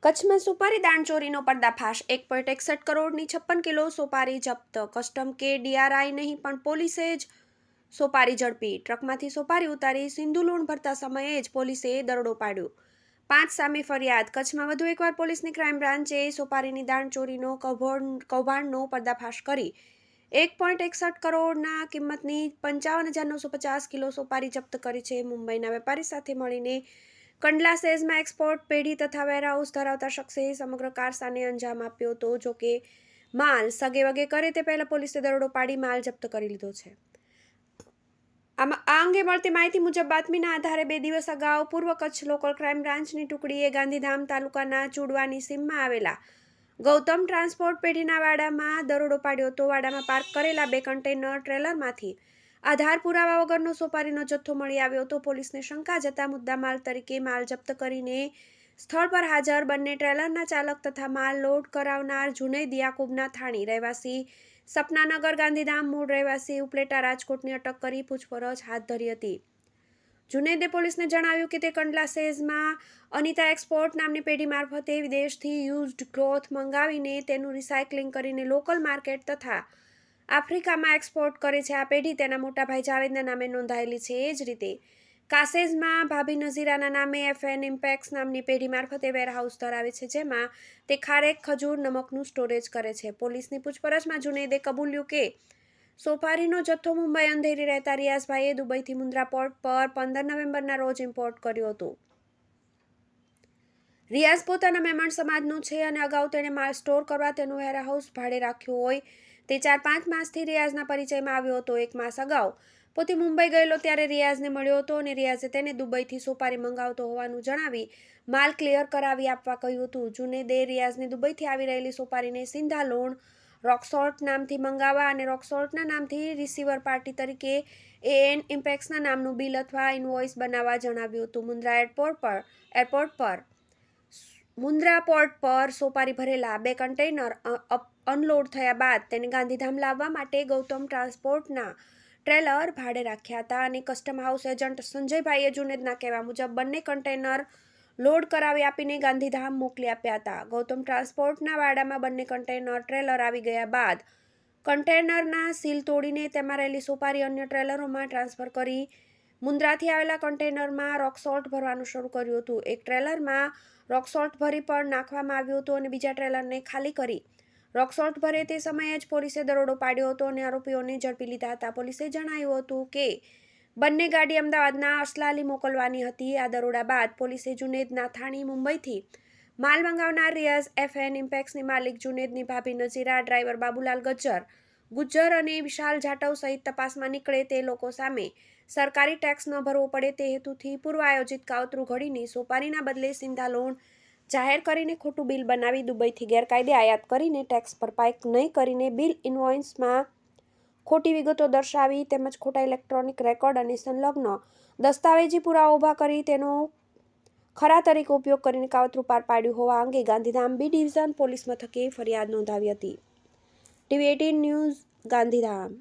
કચ્છમાં સુપારી દાણચોરીનો પર્દાફાશ 1.61 કરોડની 56 કિલો સોપારી જપ્ત. કસ્ટમ કે ડીઆરઆઈ નહીં પણ પોલીસે જ સોપારી ઝડપી. ટ્રકમાંથી સોપારી ઉતારી સિંધુલુણ ભરતા સમયે જ પોલીસે દરોડો પાડ્યો. 5 સામે ફરિયાદ. કચ્છમાં વધુ એકવાર પોલીસની ક્રાઇમ બ્રાન્ચે સોપારીની દાણચોરીનો કૌભાંડનો પર્દાફાશ કરી 1.61 કરોડના કિંમતની 55,950 કિલો સોપારી જપ્ત કરી છે. મુંબઈના વેપારી સાથે મળીને કંડલા સેઝમાં એક્સપોર્ટ પેઢી તથા વેરહાઉસ ધરાવતા શખ્સે સમગ્ર કારસાને અંજામ આપ્યો હતો. જોકે માલ સગે વગે કરે તે પહેલા પોલીસે દરોડો પાડી માલ જપ્ત કરી લીધો છે. આ અંગે મળતી માહિતી મુજબ બાતમીના આધારે 2 દિવસ અગાઉ પૂર્વ કચ્છ લોકલ ક્રાઇમ બ્રાન્ચની ટુકડીએ ગાંધીધામ તાલુકાના ચુડવાની સીમમાં આવેલા ગૌતમ ટ્રાન્સપોર્ટ પેઢીના વાડામાં દરોડો પાડ્યો હતો. વાડામાં પાર્ક કરેલા 2 કન્ટેનર ટ્રેલરમાંથી આધાર પુરાવા વગરનો સોપારીનો જથ્થો મળી આવ્યો હતો. પોલીસને શંકા જતા મુદ્દામાલ તરીકે માલ જપ્ત કરીને સ્થળ પર હાજર બંને ટ્રેલરના ચાલક તથા માલ લોડ કરાવનાર જુનૈદ યાકુબ નાથાણી રહેવાસી સપનાનગર ગાંધીધામ મૂળ રહેવાસી ઉપલેટા રાજકોટની અટક કરી પૂછપરછ હાથ ધરી હતી. જુનૈદે પોલીસને જણાવ્યું કે તે કંડલા સેઝમાં અનિતા એક્સપોર્ટ નામની પેઢી મારફતે વિદેશથી યુઝડ ક્લોથ મંગાવીને તેનું રિસાયકલિંગ કરીને લોકલ માર્કેટ તથા આફ્રિકામાં એક્સપોર્ટ કરે છે. આ પેઢી તેના મોટાભાઈ જાવેદના નામે નોંધાયેલી છે. એ જ રીતે કાસેઝમાં ભાભી નઝીરાના નામે FN ઇમ્પેક્સ નામની પેઢી મારફતે વેરહાઉસ ધરાવે છે, જેમાં તે ખારેક, ખજૂર, નમકનું સ્ટોરેજ કરે છે. પોલીસની પૂછપરછમાં જુનૈદે કબૂલ્યું કે સોપારીનો જથ્થો મુંબઈ અંધેરી રહેતા રિયાઝભાઈએ દુબઈથી મુન્દ્રા પોર્ટ પર 15 નવેમ્બરના રોજ ઇમ્પોર્ટ કર્યો હતો. રિયાઝ પોતાના મહેમાન સમાજનો છે અને અગાઉ તેણે માલ સ્ટોર કરવા તેનું વેરહાઉસ ભાડે રાખ્યો હોય. તે 4-5 માસથી રિયાઝના પરિચયમાં આવ્યો હતો. 1 માસ અગાઉ પોતે મુંબઈ ગયેલો ત્યારે રિયાઝને મળ્યો હતો અને રિયાઝે તેને દુબઈથી સોપારી મંગાવતો હોવાનું જણાવી માલ ક્લિયર કરાવી આપવા કહ્યું હતું. જુનૈદે રિયાઝને દુબઈથી આવી રહેલી સોપારીને સિંધાલોણ રોકસોલ્ટ નામથી મંગાવવા અને રોકસોલ્ટના નામથી રિસીવર પાર્ટી તરીકે AN ઇમ્પેક્સના નામનું બિલ અથવા ઇનવોઇસ બનાવવા જણાવ્યું હતું. મુન્દ્રા પોર્ટ પર સોપારી ભરેલા 2 કન્ટેનર અનલોડ થયા બાદ તેને ગાંધીધામ લાવવા માટે ગૌતમ ટ્રાન્સપોર્ટના ટ્રેલર ભાડે રાખ્યા હતા અને કસ્ટમ હાઉસ એજન્ટ સંજયભાઈએ જુનૈદના કહેવા મુજબ બંને કન્ટેનર લોડ કરાવી આપીને ગાંધીધામ મોકલી આપ્યા હતા. ગૌતમ ટ્રાન્સપોર્ટના વાડામાં બંને કન્ટેનર ટ્રેલર આવી ગયા બાદ કન્ટેનરના સીલ તોડીને તેમાં રહેલી સોપારી અન્ય ટ્રેલરોમાં ટ્રાન્સફર કરી મુન્દ્રાથી આવેલા કન્ટેનરમાં રોકસોલ્ટ ભરવાનું શરૂ કર્યું હતું. એક ટ્રેલરમાં રોકસોલ્ટ ભરી પણ નાખવામાં આવ્યું હતું અને બીજા ટ્રેલરને ખાલી કરી રોકસોલ્ટ ભરે તે સમયે જ પોલીસે દરોડો પાડ્યો હતો અને આરોપીઓને ઝડપી લીધા હતા. પોલીસે જણાવ્યું હતું કે બંને ગાડી અમદાવાદના અસલાલી મોકલવાની હતી. આ દરોડા બાદ પોલીસે જુનૈદ નાથાણી, મુંબઈથી માલ મંગાવનાર રિયાઝ FN ઇમ્પેક્સની માલિક જુનૈદની ભાભી નઝીરા, ડ્રાઈવર બાબુલાલ ગુજ્જર અને વિશાલ જાટવ સહિત તપાસમાં નીકળે તે લોકો સામે સરકારી ટેક્સ ન ભરવો પડે તે હેતુથી પૂર્વ આયોજિત કાવતરું ઘડીને સોપારીના બદલે સિંધાલોણ જાહેર કરીને ખોટું બિલ બનાવી દુબઈથી ગેરકાયદે આયાત કરીને ટેક્સ ભરપાઈ નહીં કરીને બિલ ઇનવોઇસમાં ખોટી વિગતો દર્શાવી તેમજ ખોટા ઇલેક્ટ્રોનિક રેકોર્ડ અને સંલગ્ન દસ્તાવેજી પુરાવા ઊભા કરી તેનો ખરા તરીકે ઉપયોગ કરીને કાવતરું પાર પાડ્યું હોવા અંગે ગાંધીધામ B ડિવિઝન પોલીસ મથકે ફરિયાદ નોંધાવી હતી. TV18 news, Gandhidham.